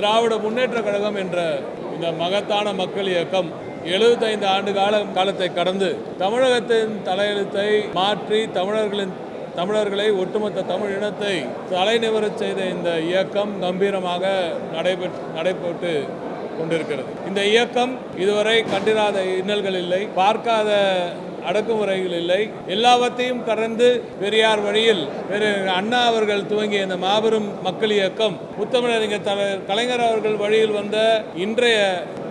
திராவிட முன்னேற்ற கழகம் என்ற இந்த மகத்தான மக்கள் இயக்கம் 75 ஆண்டு காலத்தை கடந்து தமிழகத்தின் தலையெழுத்தை மாற்றி தமிழர்களை ஒட்டுமொத்த தமிழ் இனத்தை தலைநிவரச் செய்த இந்த இயக்கம் கம்பீரமாக நடைபெற்று கொண்டிருக்கிறது. இந்த இயக்கம் இதுவரை கண்டிராத இன்னல்கள் இல்லை, பார்க்காத அடக்குமுறைகள் இல்லை. எல்லாவற்றையும் கடந்து பெரியார் வழியில் அண்ணா அவர்கள் துவங்கிய இந்த மாபெரும் மக்கள் இயக்கம் முத்தமிழறிஞர் கலைஞர் அவர்கள் வழியில் வந்த இன்றைய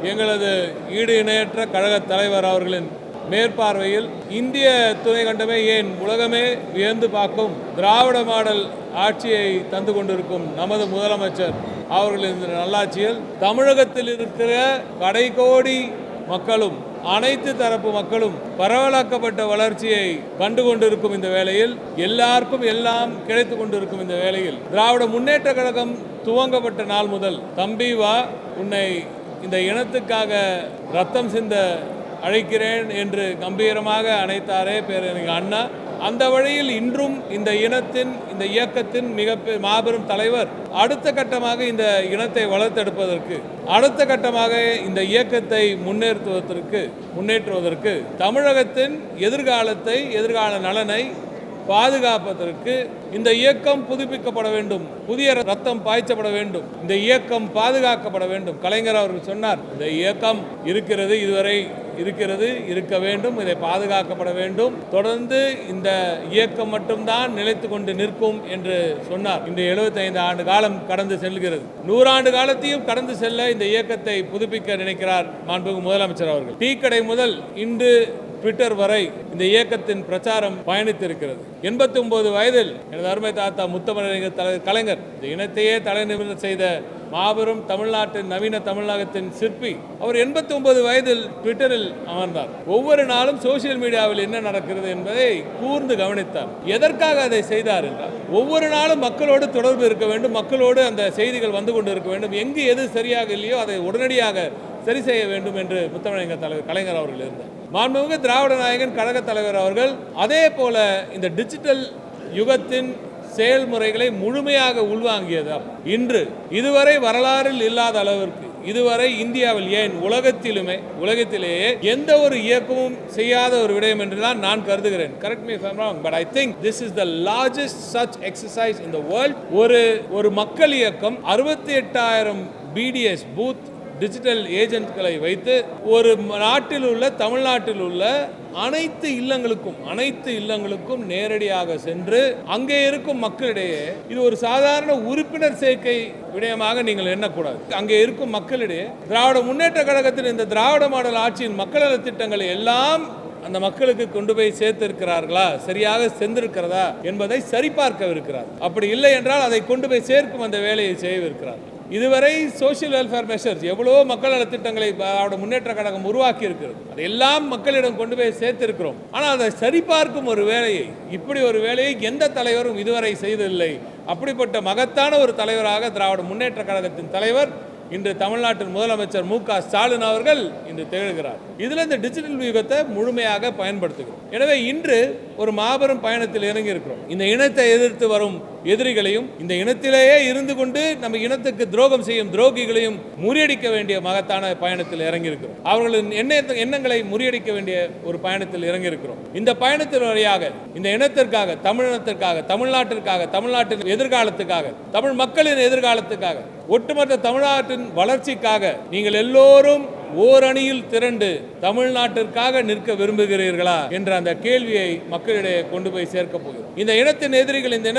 எங்களது ஈடு இணையற்ற கழக தலைவர் அவர்களின் மேற்பார்வையில் இந்திய துணை கண்டமே ஏன் உலகமே வியந்து பார்க்கும் திராவிட மாடல் ஆட்சியை தந்து கொண்டிருக்கும் நமது முதலமைச்சர் அவர்களின் நல்லாட்சியில் தமிழகத்தில் இருக்கிற கடைகோடி மக்களும் அனைத்து தரப்பு மக்களும் பரவலாக்கப்பட்ட வளர்ச்சியை கண்டு கொண்டிருக்கும் இந்த வேளையில், எல்லாருக்கும் எல்லாம் கிடைத்து கொண்டிருக்கும் இந்த வேளையில், திராவிட முன்னேற்ற கழகம் துவங்கப்பட்ட நாள் முதல் தம்பி வா, உன்னை இந்த இனத்துக்காக ரத்தம் சிந்த அழைக்கிறேன் என்று கம்பீரமாக அழைத்தாரே பேரறிஞர் அண்ணா. அந்த வழியில் இன்றும் இந்த இயக்கத்தின் மாபெரும் தலைவர் அடுத்த கட்டமாக இந்த இனத்தை வளர்த்தெடுப்பதற்கு, அடுத்த கட்டமாக இந்த இயக்கத்தை முன்னேற்றுவதற்கு தமிழகத்தின் எதிர்கால நலனை பாதுகாப்பதற்கு இந்த இயக்கம் புதுப்பிக்கப்பட வேண்டும், புதிய ரத்தம் பாய்ச்சப்பட வேண்டும், இந்த இயக்கம் பாதுகாக்கப்பட வேண்டும். கலைஞர் அவர்கள் சொன்னார், இந்த இயக்கம் இருக்க வேண்டும், இதை பாதுகாக்கப்பட வேண்டும், தொடர்ந்து இந்த இயக்கம் மட்டும்தான் நிலைத்து கொண்டு நிற்கும் என்று சொன்னார். இன்று 75 ஆண்டு காலம் கடந்து செல்கிறது. 100 ஆண்டு காலத்தையும் கடந்து செல்ல இந்த இயக்கத்தை புதுப்பிக்க நினைக்கிறார் மாண்புமிகு முதலமைச்சர் அவர்கள். டீக்கடை முதல் இன்று ட்விட்டர் வரை இந்த இயக்கத்தின் பிரச்சாரம் பயணித்திருக்கிறது. 89 வயதில் எனது அருமை தாத்தா முத்தமிழறிஞர் கலைஞர் இந்த இனத்தையே தலைநிமிர செய்த மாபெரும் தமிழ்நாட்டின் நவீன தமிழகத்தின் சிற்பி அவர் 89 வயதில் ட்விட்டரில் அமர்ந்தார். ஒவ்வொரு நாளும் சோசியல் மீடியாவில் என்ன நடக்கிறது என்பதை கூர்ந்து கவனித்தார். எதற்காக அதை செய்தார் என்றால், ஒவ்வொரு நாளும் மக்களோடு தொடர்பு இருக்க வேண்டும், மக்களோடு அந்த செய்திகள் வந்து கொண்டு இருக்க வேண்டும், எங்கு எது சரியாக இல்லையோ அதை உடனடியாக சரி செய்ய வேண்டும் என்று முத்தமிழறிஞர் தலைவர் கலைஞர் அவர்கள் இருந்தார். மாண்புமிகு திராவிட நாயகன் கழக தலைவர் அவர்கள் அதே போல இந்த டிஜிட்டல் யுகத்தின் செயல்முறைகளை முழுமையாக உள்வாங்கியதால் இன்று இதுவரை வரலாறில் இல்லாத அளவிற்கு, இதுவரை இந்தியாவில் ஏன் உலகத்திலேயே எந்த ஒரு இயக்கமும் செய்யாத ஒரு விடயம் என்றுதான் நான் கருதுகிறேன். Correct me if I'm wrong, but I think this is the largest such exercise in the world. ஒரு மக்கள் இயக்கம் 68,000 BDS பூத் டிஜிட்டல் ஏஜென்ட்களை வைத்து ஒரு தமிழ்நாட்டில் உள்ள அனைத்து இல்லங்களுக்கும் நேரடியாக சென்று அங்கே இருக்கும் மக்களிடையே, இது ஒரு சாதாரண உறுப்பினர் சேர்க்கை விடயமாக நீங்கள் எண்ணக்கூடாது, அங்கே இருக்கும் மக்களிடையே திராவிட முன்னேற்ற கழகத்தின் இந்த திராவிட மாடல் ஆட்சியின் மக்கள் நல திட்டங்களை எல்லாம் அந்த மக்களுக்கு கொண்டு போய் சேர்த்திருக்கிறார்களா, சரியாக சென்றிருக்கிறதா என்பதை சரிபார்க்கவிருக்கிறார். அப்படி இல்லை என்றால் அதை கொண்டு போய் சேர்க்கும் அந்த வேலையை செய்யவிருக்கிறார். இதுவரை சோசியல் வெல்ஃபேர் மெஷர்ஸ் எவ்வளவோ மக்கள் நலத்திட்டங்களை முன்னேற்ற கழகம் உருவாக்கி இருக்கிறது, அதையெல்லாம் மக்களிடம் கொண்டு போய் சேர்த்திருக்கிறோம். ஆனால் அதை சரிபார்க்கும் ஒரு வேலையை, இப்படி ஒரு வேலையை எந்த தலைவரும் இதுவரை செய்ததில்லை. அப்படிப்பட்ட மகத்தான ஒரு தலைவராக திராவிட முன்னேற்ற கழகத்தின் தலைவர் இன்று தமிழ்நாட்டின் முதலமைச்சர் மு.க. ஸ்டாலின் அவர்கள் இன்று திகழ்கிறார். இதில் இந்த டிஜிட்டல் யுகத்தை முழுமையாக பயன்படுத்துகிறோம். எனவே இன்று ஒரு மாபெரும் பயணத்தில் இறங்கி இருக்கிறோம். இந்த இனத்தை எதிர்த்து வரும் எதிரிகளையும், இந்த இனத்திலேயே இருந்து கொண்டு நம்ம இனத்துக்கு துரோகம் செய்யும் துரோகிகளையும் முறியடிக்க வேண்டிய மகத்தான பயணத்தில் இறங்கி இருக்கிறோம். அவர்களின் எண்ணங்களை முறியடிக்க வேண்டிய ஒரு பயணத்தில் இறங்கி இருக்கிறோம். இந்த பயணத்தின் வழியாக இந்த இனத்திற்காக, தமிழினத்திற்காக, தமிழ்நாட்டின் எதிர்காலத்துக்காக, தமிழ் மக்களின் எதிர்காலத்துக்காக, ஒட்டுமொத்த தமிழ்நாட்டின் வளர்ச்சிக்காக நீங்கள் எல்லோரும் ஓரணியில் திரண்டு தமிழ்நாட்டிற்காக நிற்க விரும்புகிறீர்களா என்ற அந்த கேள்வியை மக்களிடையே கொண்டு போய் சேர்க்க போகிறோம். இந்த இனத்தின் எதிரிகள், இந்த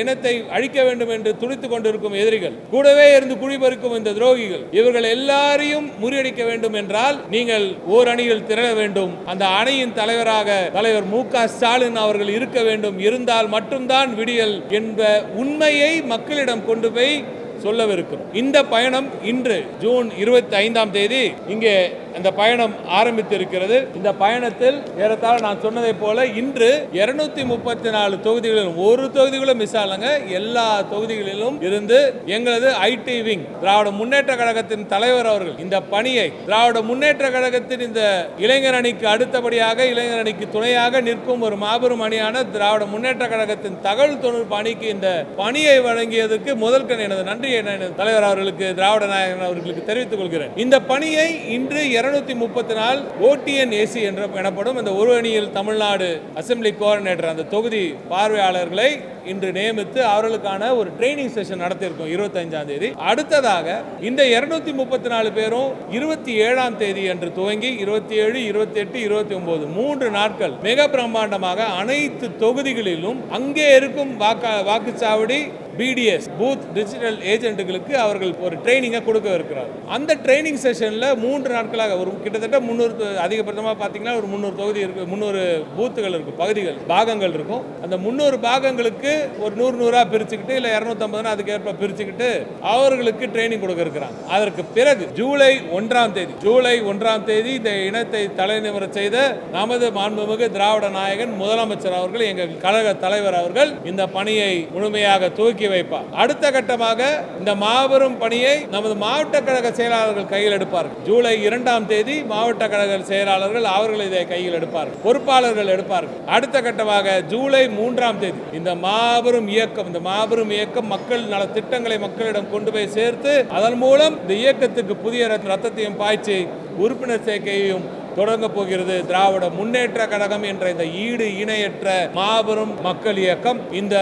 இனத்தை அழிக்க வேண்டும் என்று துடித்துக் கொண்டிருக்கும் எதிரிகள், கூடவே இருந்து குடிபறிக்கும் இந்த துரோகிகள், இவர்கள் எல்லாரையும் முறியடிக்க வேண்டும் என்றால் நீங்கள் ஓரணியில் திரள வேண்டும். அந்த அணியின் தலைவர் மு.க. ஸ்டாலின் அவர்கள் இருக்க வேண்டும். இருந்தால் மட்டும்தான் விடியல் என்ற உண்மையை மக்களிடம் கொண்டு போய் சொல்லவிருக்கிறோம். இந்த பயணம் இன்று ஜூன் 25ஆம் தேதி இங்கே இந்த பயணம் ஆரம்பித்திருக்கிறது. இந்த பயணத்தில் ஏறத்தாழ நான் சொன்னதை போல இன்று 234 தொகுதிகளிலும் ஒரு தொகுதிகளும் மிஸ் ஆகலங்க. எல்லா தொகுதிகளிலும் இருந்து எங்களது ஐடி விங் திராவிட முன்னேற்ற கழகத்தின் தலைவர் அவர்கள் இந்த பணியை திராவிட முன்னேற்ற கழகத்தின் இந்த இளைஞர் அணிக்கு அடுத்தபடியாக இளைஞர் அணிக்கு துணையாக நிற்கும் ஒரு மாபெரும் அணியான திராவிட முன்னேற்ற கழகத்தின் தகவல் தொழில்நுட்ப அணிக்கு இந்த பணியை வழங்கியதற்கு முதல் எனது நன்றியை தலைவர் அவர்களுக்கு திராவிட நாயகன் அவர்களுக்கு தெரிவித்துக் கொள்கிறேன். இந்த பணியை இன்று 234 OTNAC எனப்படும் இந்த ஒரு அணியில் தமிழ்நாடு அசெம்பிளி கோஆர்டினேட்டர் அந்த தொகுதி பார்வையாளர்களை இன்று நியமித்து அவர்களுக்கான ஒரு ட்ரைனிங் செஷன் நடத்தியிருக்கோம் 25ஆம் தேதி. அடுத்ததாக இந்த 234 பேரும் 27ஆம் தேதி அன்று துவங்கி 27, 28, 29 3 நாட்கள் மிக பிரம்மாண்டமாக அனைத்து தொகுதிகளிலும் அங்கே இருக்கும் வாக்குச்சாவடி BDS பூத் டிஜிட்டல் ஏஜென்ட்டுகளுக்கு அவர்கள் ஒரு ட்ரைனிங்கை கொடுக்க இருக்கிறார். அந்த ட்ரைனிங் செஷனில் 3 நாட்களாக ஒரு கிட்டத்தட்ட 300 அதிகபட்சமாக பார்த்தீங்கன்னா ஒரு 300 தொகுதி இருக்கு, 300 பூத்துகள் இருக்கும், பகுதிகள் பாகங்கள் இருக்கும். அந்த 300 பாகங்களுக்கு ஒரு 100 பிரிச்சுக்கிட்டு இல்லை 250 அதுக்கேற்ப பிரிச்சுக்கிட்டு அவர்களுக்கு ட்ரைனிங் கொடுக்க இருக்கிறாங்க. அதற்கு பிறகு ஜூலை 1ஆம் தேதி இந்த இனத்தை தலைநிமிர செய்த நமது மாண்புமிகு திராவிட நாயகன் முதலமைச்சர் அவர்கள் எங்கள் கழக தலைவர் அவர்கள் இந்த பணியை முழுமையாக துவக்கி வைப்பார். அடுத்த கட்டமாக இந்த மாபெரும் பணியை நமது மாவட்ட கழக செயலாளர்கள் கையில் எடுப்பார்கள். ஜூலை 2ஆம் தேதி மாவட்ட கழக செயலாளர்கள் அவர்கள் இதை கையில் எடுப்பார்கள், பொறுப்பாளர்கள் எடுப்பார்கள். அடுத்த கட்டமாக ஜூலை 3ஆம் தேதி இந்த மாபெரும் இயக்கம் மக்கள் நல திட்டங்களை மக்களிடம் கொண்டு போய் சேர்த்து அதன் மூலம் இந்த இயக்கத்துக்கு புதிய ரத்தத்தையும் பாய்ச்சி உறுப்பினர் சேர்க்கையையும் தொடங்க போகிறது. திராவிட முன்னேற்ற கழகம் என்ற இந்த ஈடு இணையற்ற மாபெரும் மக்கள் இயக்கம். இந்த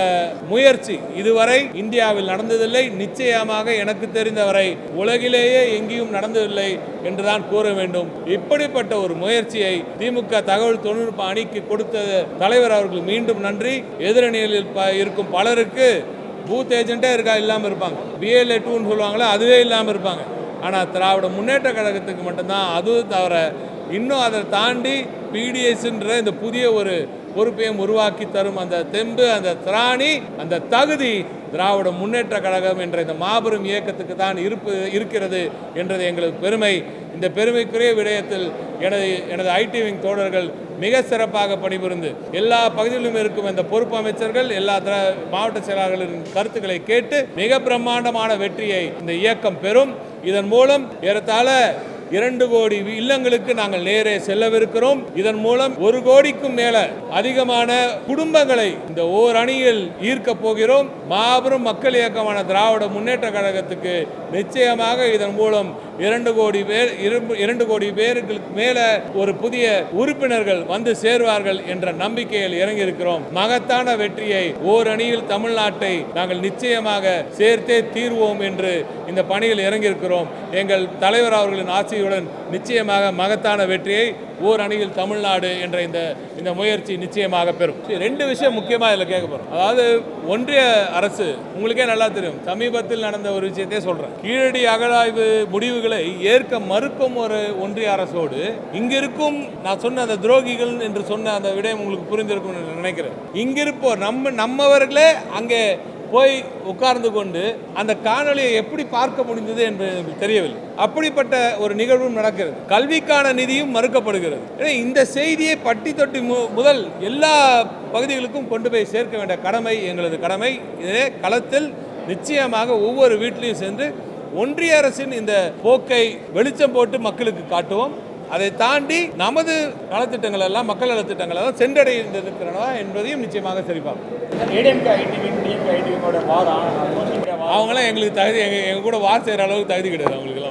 முயற்சி இதுவரை இந்தியாவில் நடந்ததில்லை, நிச்சயமாக எனக்கு தெரிந்தவரை உலகிலேயே எங்கேயும் நடந்ததில்லை என்றுதான் கூற வேண்டும். இப்படிப்பட்ட ஒரு முயற்சியை திமுக தகவல் தொழில்நுட்ப அணிக்கு கொடுத்த தலைவர் அவர்கள் மீண்டும் நன்றி. எதிரணியில் இருக்கும் பலருக்கு பூத் ஏஜென்ட்டே இல்லாமல் இருப்பாங்க, BLA 2ன்னு சொல்லுவாங்களே அதுவே இல்லாமல் இருப்பாங்க. ஆனால் திராவிட முன்னேற்ற கழகத்துக்கு மட்டும்தான் அதுவும் தவிர இன்னும் அதை தாண்டி BDSன்ற இந்த புதிய ஒரு பொறுப்பையும் உருவாக்கி தரும் அந்த தெம்பு, அந்த திராணி, அந்த தகுதி திராவிட முன்னேற்ற கழகம் என்ற இந்த மாபெரும் இயக்கத்துக்கு தான் இருக்கிறது என்றது எங்களுக்கு பெருமை. இந்த பெருமைக்குரிய விடயத்தில் எனது ஐடி விங் தோழர்கள் மிக சிறப்பாக பணிபுரிந்து எல்லா பகுதிகளிலும் இருக்கும் இந்த பொறுப்பு அமைச்சர்கள் எல்லா மாவட்ட செயலாளர்களின் கருத்துக்களை கேட்டு மிக பிரம்மாண்டமான வெற்றியை இந்த இயக்கம் பெறும். இதன் மூலம் ஏறத்தாழ 2 கோடி இல்லங்களுக்கு நாங்கள் நேரே செல்லவிருக்கிறோம். இதன் மூலம் 1 கோடிக்கும் மேல அதிகமான குடும்பங்களை இந்த ஓர் அணியில் ஈர்க்க போகிறோம். மாபெரும் மக்கள் இயக்கமான திராவிட முன்னேற்ற கழகத்துக்கு நிச்சயமாக இதன் மூலம் 2 கோடி பேருக்கு மேல ஒரு புதிய உறுப்பினர்கள் வந்து சேர்வார்கள் என்ற நம்பிக்கையில் இறங்கி இருக்கிறோம். மகத்தான வெற்றியை ஓர் அணியில் தமிழ்நாட்டை நாங்கள் நிச்சயமாக சேர்த்தே தீர்வோம் என்று இந்த பணியில் இறங்கியிருக்கிறோம். எங்கள் தலைவர் அவர்களின் ஆட்சியுடன் நிச்சயமாக மகத்தான வெற்றியை ஓர் அணியில் தமிழ்நாடு என்ற இந்த முயற்சி நிச்சயமாக பெறும். 2 விஷயம் முக்கியமாக இதில் கேட்க போகிறோம். அதாவது ஒன்றிய அரசு உங்களுக்கே நல்லா தெரியும், சமீபத்தில் நடந்த ஒரு விஷயத்தையே சொல்கிறேன். கீழடி அகழாய்வு முடிவுகளை ஏற்க மறுக்கும் ஒரு ஒன்றிய அரசோடு இங்கிருக்கும் நான் சொன்ன அந்த துரோகிகள் என்று சொன்ன அந்த விடயம் உங்களுக்கு புரிந்திருக்கும் நினைக்கிறேன். இங்கிருப்போர் நம்மவர்களே அங்கே போய் உட்கார்ந்து கொண்டு அந்த காணொலியை எப்படி பார்க்க முடிந்தது என்று எனக்கு தெரியவில்லை. அப்படிப்பட்ட ஒரு நிகழ்வும் நடக்கிறது. கல்விக்கான நிதியும் மறுக்கப்படுகிறது. இந்த செய்தியை பட்டி தொட்டி முதல் எல்லா பகுதிகளுக்கும் கொண்டு போய் சேர்க்க வேண்டிய கடமை எங்களது கடமை. இதே களத்தில் நிச்சயமாக ஒவ்வொரு வீட்டிலையும் சென்று ஒன்றிய அரசின் இந்த போக்கை வெளிச்சம் போட்டு மக்களுக்கு காட்டுவோம். அதை தாண்டி நமது நலத்திட்டங்கள் எல்லாம் மக்கள் நலத்திட்டங்கள் எல்லாம் சென்றடைந்திருக்கிறதா என்பதையும் நிச்சயமாக சரிபார்ப்போம். அவங்களாம் எங்களுக்கு தகுதி எங்க கூட வார் செய்கிற அளவுக்கு தகுதி கிடையாது அவங்களுக்கு.